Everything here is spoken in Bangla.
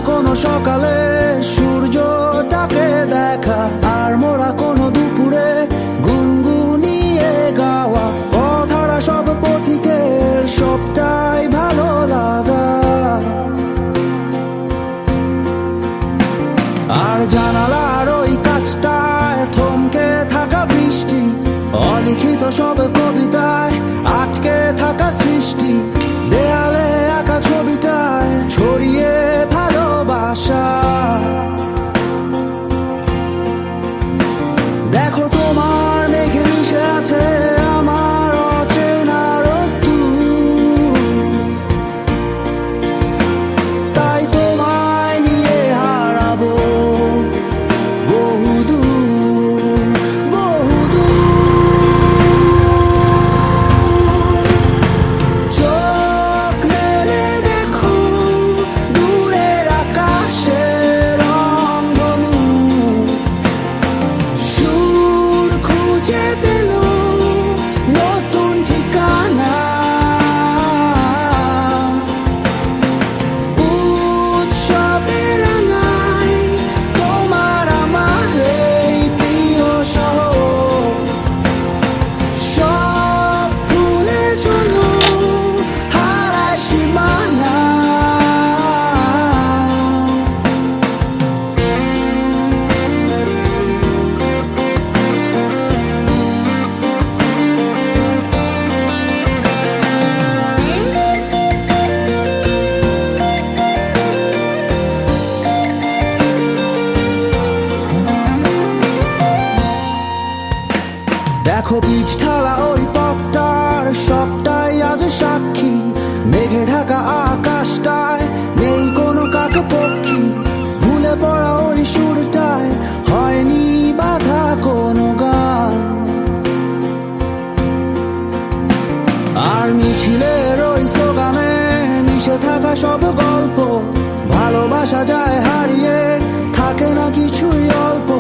কোনো সকালে সূর্যটাকে দেখা, আর মোরা কোনো দুপুরে গুনগুনিয়ে গাওয়া কথাটা সব পথিকের সবটাই ভালো লাগা। আর জানালার ওই কাছটায় থমকে থাকা বৃষ্টি, অলিখিত সব কবিতায় আটকে থাকা সৃষ্টি, দেয়ালে আঁকা ছবিটায় ছড়িয়ে ভালোবাসা। দেখো তোমার মেঘে মিশে আছে আমার অচেনা রোদ্দুর, তাই তোমায় নিয়ে হারাবো বহুদূর বহুদূর। চোখ মেলে দেখো দূরের আকাশের রংধনু, সুর খুঁজে পেল নতুন ঠিকানা। উৎসবে রাঙায় তোমার আমার এই প্রিয় শহর, সব ভুলে চলো হারায় সীমানা। দেখো পিচ ঢালা ওই পথটার সবটাই আজ সাক্ষী, মেঘে ঢাকা আকাশটায় নেই কোনো কাক পক্ষী, ভুলে পড়া ওই সুরটায় হয়নি বাধা কোনো গান। আর মিছিলের ওই স্লোগানে মিশে থাকা সব গল্প, ভালোবাসা যায় হারিয়ে থাকে না কিছুই অল্প।